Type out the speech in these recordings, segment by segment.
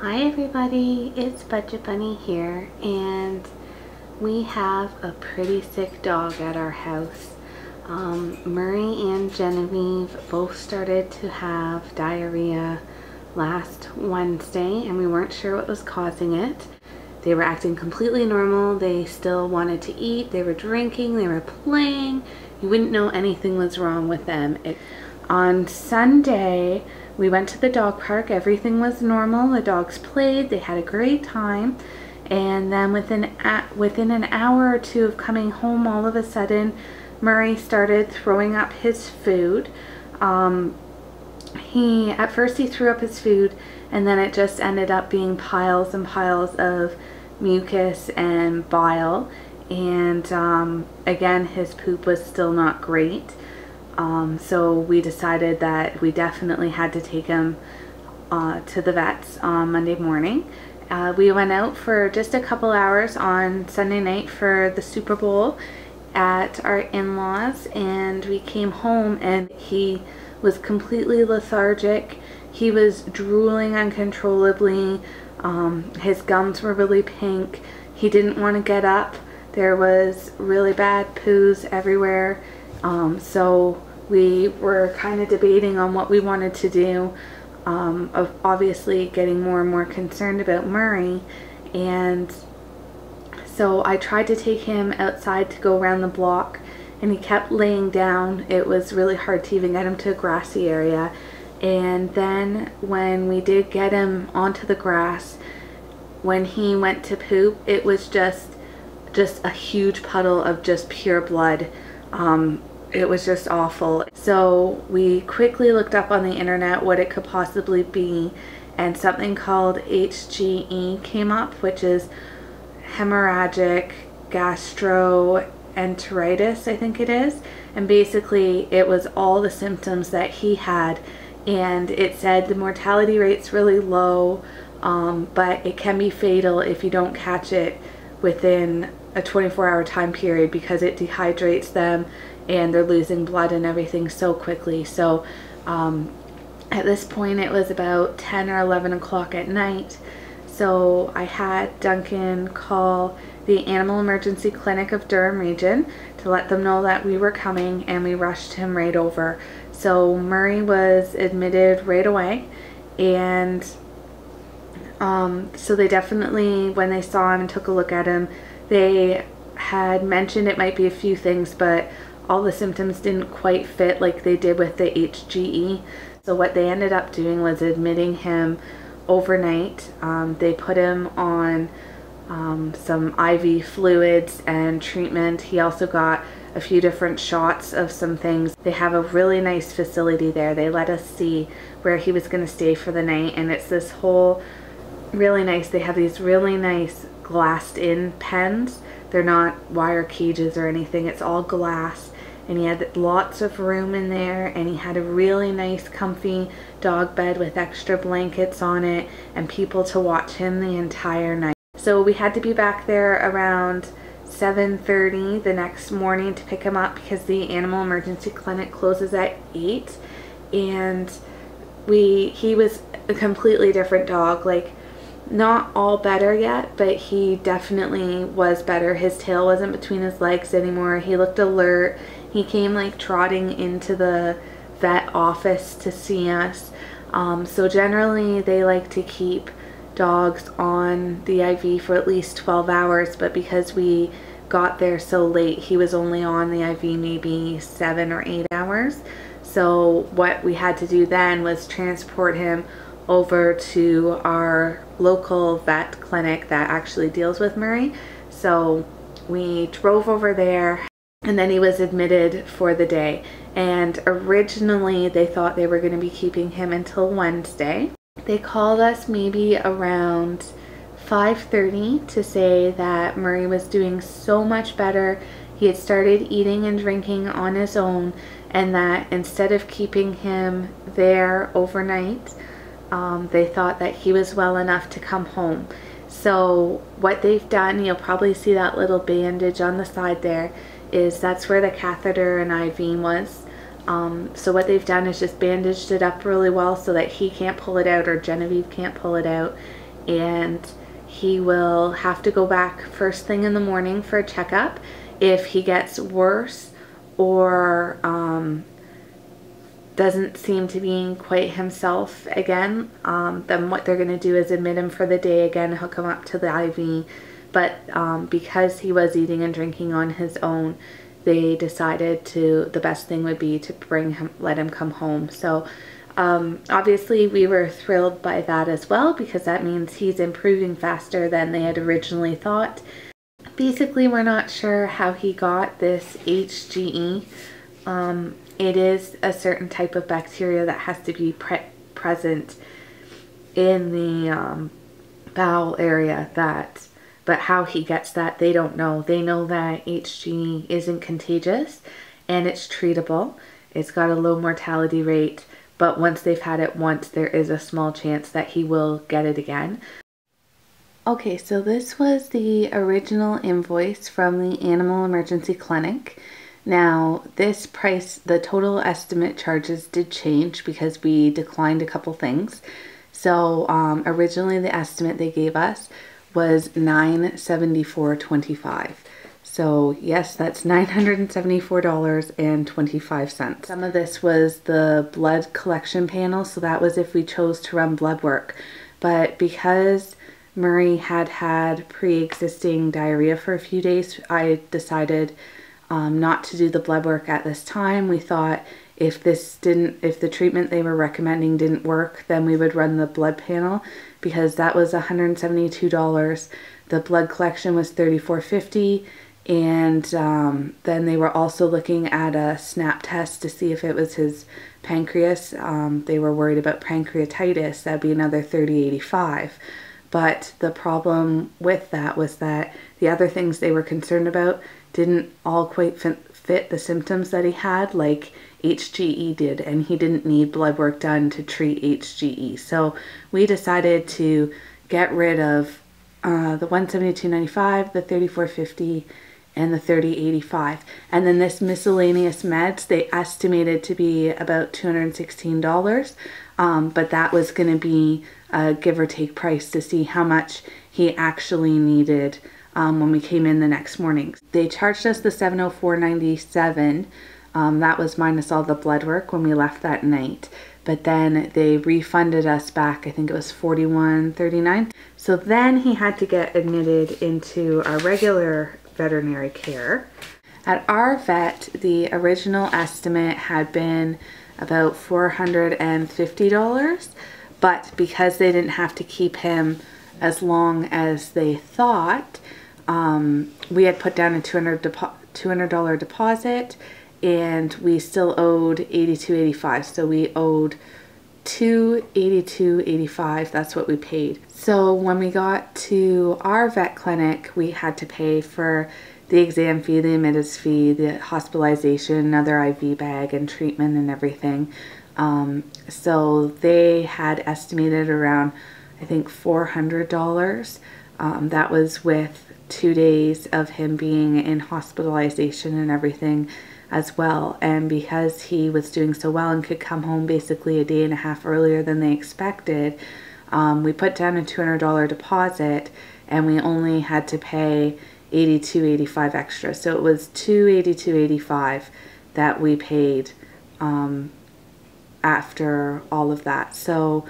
Hi everybody, it's Budget Bunny here, and we have a pretty sick dog at our house. Murray and Genevieve both started to have diarrhea last Wednesday, and we weren't sure what was causing it. They were acting completely normal. They still wanted to eat, they were drinking, they were playing. You wouldn't know anything was wrong with them. On Sunday, we went to the dog park. Everything was normal. The dogs played. They had a great time. And then within an hour or two of coming home, all of a sudden, Murray started throwing up his food. At first he threw up his food, and then it just ended up being piles and piles of mucus and bile. And again, his poop was still not great. So we decided that we definitely had to take him to the vets on Monday morning. We went out for just a couple hours on Sunday night for the Super Bowl at our in-laws, and we came home and he was completely lethargic. He was drooling uncontrollably. His gums were really pink. He didn't want to get up. There was really bad poos everywhere. So we were kind of debating on what we wanted to do, of obviously getting more and more concerned about Murray. And so I tried to take him outside to go around the block, and he kept laying down. It was really hard to even get him to a grassy area. And then when we did get him onto the grass, when he went to poop, it was just a huge puddle of just pure blood. It was just awful. So we quickly looked up on the internet what it could possibly be, and something called HGE came up, which is hemorrhagic gastroenteritis, I think it is. And basically it was all the symptoms that he had, and it said the mortality rate's really low, but it can be fatal if you don't catch it within a 24-hour time period, because it dehydrates them and they're losing blood and everything so quickly. So at this point it was about 10 or 11 o'clock at night. So I had Duncan call the Animal Emergency Clinic of Durham region to let them know that we were coming, and we rushed him right over. So Murray was admitted right away, and so they definitely, when they saw him and took a look at him, they had mentioned it might be a few things, but all the symptoms didn't quite fit like they did with the HGE. So what they ended up doing was admitting him overnight. They put him on some IV fluids and treatment. He also got a few different shots of some things. They have a really nice facility there. They let us see where he was going to stay for the night, and it's this whole really nice, they have these really nice glassed in pens. They're not wire cages or anything, it's all glass, and he had lots of room in there, and he had a really nice comfy dog bed with extra blankets on it and people to watch him the entire night. So we had to be back there around 7:30 the next morning to pick him up, because the Animal Emergency Clinic closes at 8, and he was a completely different dog. Like, not all better yet, but he definitely was better. His tail wasn't between his legs anymore. He looked alert. He came like trotting into the vet office to see us. So generally they like to keep dogs on the IV for at least 12 hours, but because we got there so late, he was only on the IV maybe 7 or 8 hours. So what we had to do then was transport him over to our local vet clinic that actually deals with Murray. So we drove over there, and then he was admitted for the day. And originally they thought they were going to be keeping him until Wednesday. They called us maybe around 5:30 to say that Murray was doing so much better. He had started eating and drinking on his own, and that instead of keeping him there overnight, they thought that he was well enough to come home. So what they've done, you'll probably see that little bandage on the side there, is that's where the catheter and IV was. So what they've done is just bandaged it up really well so that he can't pull it out or Genevieve can't pull it out. and he will have to go back first thing in the morning for a checkup. If he gets worse or doesn't seem to be quite himself again, then what they're going to do is admit him for the day again, hook him up to the IV. But because he was eating and drinking on his own, they decided the best thing would be to let him come home. So obviously we were thrilled by that as well, because that means he's improving faster than they had originally thought. Basically, we're not sure how he got this HGE. It is a certain type of bacteria that has to be present in the bowel area, but how he gets that, they don't know. They know that HGE isn't contagious and it's treatable. It's got a low mortality rate, but once they've had it once, there is a small chance that he will get it again. Okay, so this was the original invoice from the Animal Emergency Clinic. Now, this price, the total estimate charges did change because we declined a couple things. So originally the estimate they gave us was $974.25. So yes, that's $974.25. Some of this was the blood collection panel, so that was if we chose to run blood work. But because Murray had pre-existing diarrhea for a few days, I decided not to do the blood work at this time. We thought if the treatment they were recommending didn't work, then we would run the blood panel, because that was $172. The blood collection was $34.50, and then they were also looking at a SNAP test to see if it was his pancreas. They were worried about pancreatitis. That'd be another $30.85. But the problem with that was that the other things they were concerned about didn't all quite fit the symptoms that he had, like HGE did, and he didn't need blood work done to treat HGE. So we decided to get rid of the $172.95, the $34.50, and the $30.85. And then this miscellaneous meds, they estimated to be about $216, but that was going to be a give or take price to see how much he actually needed when we came in the next morning. They charged us the $704.97. That was minus all the blood work when we left that night. But then they refunded us back, I think it was $41.39. So then he had to get admitted into our regular veterinary care. At our vet, the original estimate had been about $450, but because they didn't have to keep him as long as they thought, we had put down a $200 deposit, and we still owed $82.85. So we owed $282.85. That's what we paid. So when we got to our vet clinic, we had to pay for the exam fee, the admittance fee, the hospitalization, another IV bag, and treatment and everything. So they had estimated around, I think, $400. That was with 2 days of him being in hospitalization and everything as well. And because he was doing so well and could come home basically a day and a half earlier than they expected, we put down a $200 deposit, and we only had to pay $82.85 extra. So it was $282.85 that we paid after all of that. So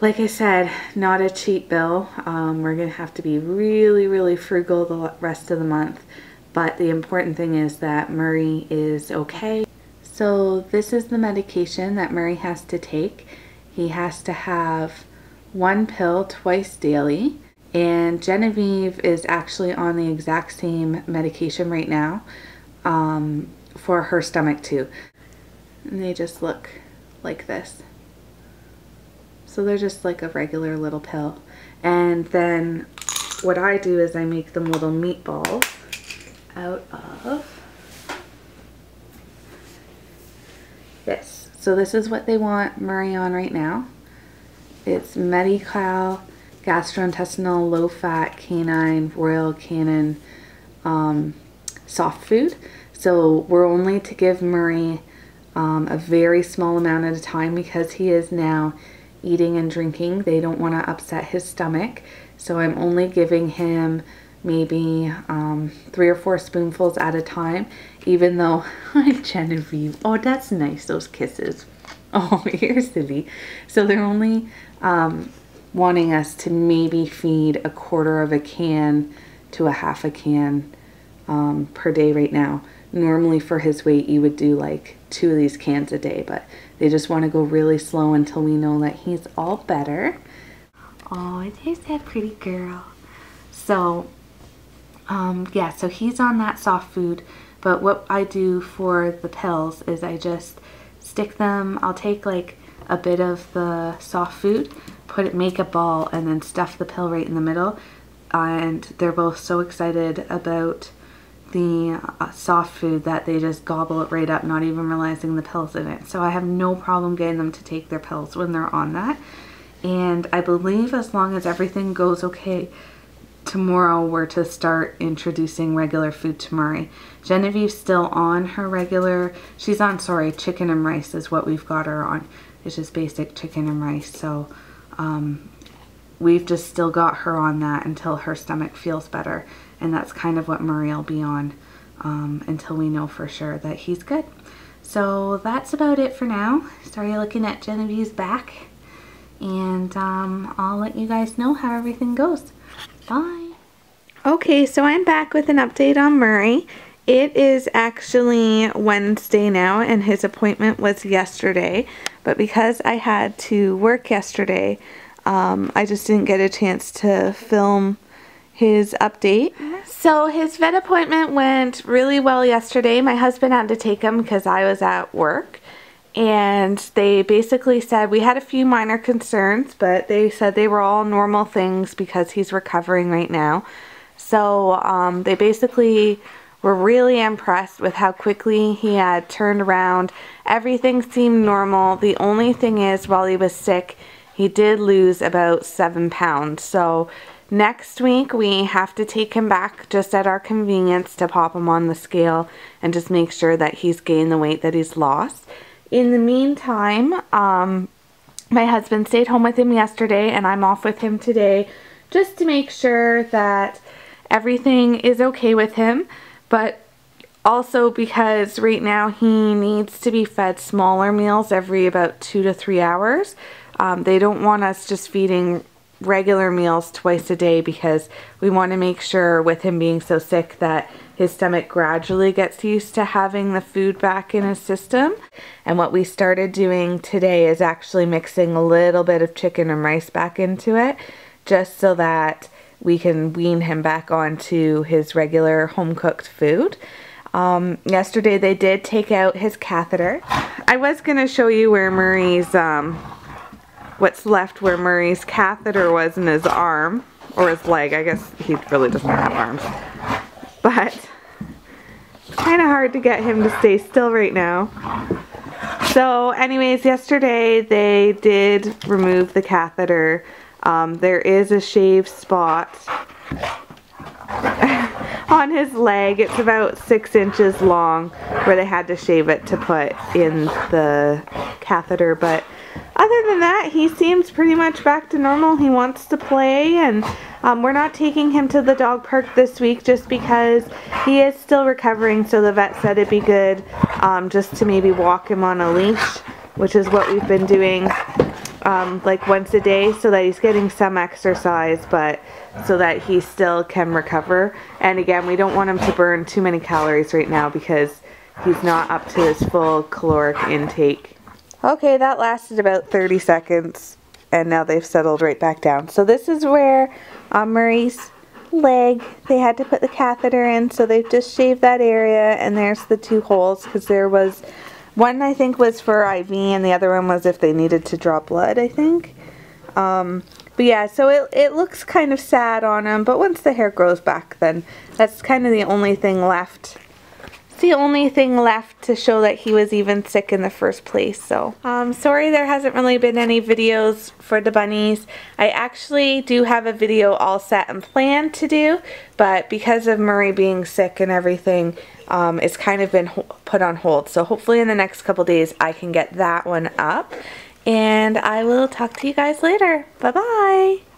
like I said, not a cheap bill. We're gonna have to be really, really frugal the rest of the month. But the important thing is that Murray is okay. So this is the medication that Murray has to take. He has to have 1 pill twice daily. And Genevieve is actually on the exact same medication right now for her stomach too. And they just look like this. So they're just like a regular little pill. And then what I do is I make them little meatballs out of this. So this is what they want Murray on right now. It's Medi-Cal gastrointestinal low-fat canine Royal Canin soft food. So we're only to give Murray a very small amount at a time because he is now eating and drinking. They don't want to upset his stomach. So I'm only giving him maybe 3 or 4 spoonfuls at a time, even though, hi Genevieve, oh that's nice, those kisses. Oh, you're silly. So they're only wanting us to maybe feed 1/4 of a can to a 1/2 a can per day right now. Normally for his weight you would do like 2 of these cans a day, but they just want to go really slow until we know that he's all better. Oh, there's that pretty girl. So yeah, so he's on that soft food, but what I do for the pills is I just stick them, I'll take like a bit of the soft food, make a ball, and then stuff the pill right in the middle, and they're both so excited about the soft food that they just gobble it right up, not even realizing the pill's in it. So I have no problem getting them to take their pills when they're on that, and I believe as long as everything goes okay, tomorrow we're to start introducing regular food to Murray. Genevieve's still on her regular, she's on, sorry, chicken and rice is what we've got her on. It's just basic chicken and rice. So we've just still got her on that until her stomach feels better. And that's kind of what Murray will be on until we know for sure that he's good. So that's about it for now. Sorry looking at Genevieve's back. And I'll let you guys know how everything goes. Bye. Okay, so I'm back with an update on Murray. It is actually Wednesday now, and his appointment was yesterday. But because I had to work yesterday, I just didn't get a chance to film his update. So his vet appointment went really well yesterday. My husband had to take him because I was at work. And they basically said we had a few minor concerns, but they said they were all normal things because he's recovering right now. So they basically were really impressed with how quickly he had turned around. Everything seemed normal. The only thing is, while he was sick, he did lose about 7 pounds. So next week we have to take him back just at our convenience to pop him on the scale and just make sure that he's gained the weight that he's lost. In the meantime, my husband stayed home with him yesterday, and I'm off with him today just to make sure that everything is okay with him, but also because right now he needs to be fed smaller meals every about 2 to 3 hours. They don't want us just feeding regular meals twice a day because we want to make sure with him being so sick that his stomach gradually gets used to having the food back in his system. And what we started doing today is actually mixing a little bit of chicken and rice back into it, just so that we can wean him back onto his regular home-cooked food. Yesterday they did take out his catheter. I was going to show you where Murray's, what's left where Murray's catheter was in his arm, or his leg. I guess he really doesn't have arms. But it's kind of hard to get him to stay still right now. So anyways, yesterday they did remove the catheter. There is a shaved spot on his leg. It's about 6 inches long where they had to shave it to put in the catheter. But other than that, he seems pretty much back to normal. He wants to play, and we're not taking him to the dog park this week just because he is still recovering. So the vet said it'd be good just to maybe walk him on a leash, which is what we've been doing like once a day, so that he's getting some exercise, but so that he still can recover. And again, we don't want him to burn too many calories right now because he's not up to his full caloric intake. Okay, that lasted about 30 seconds, and now they've settled right back down. So this is where Murray's leg, they had to put the catheter in, so they've just shaved that area, and there's the 2 holes, because there was one, I think, was for IV, and the other one was if they needed to draw blood, I think. But yeah, so it looks kind of sad on him, but once the hair grows back, then that's kind of the only thing left. It's the only thing left to show that he was even sick in the first place. So sorry there hasn't really been any videos for the bunnies. I actually do have a video all set and planned to do, but because of Murray being sick and everything, it's kind of been put on hold. So hopefully in the next couple days I can get that one up. and I will talk to you guys later. Bye-bye.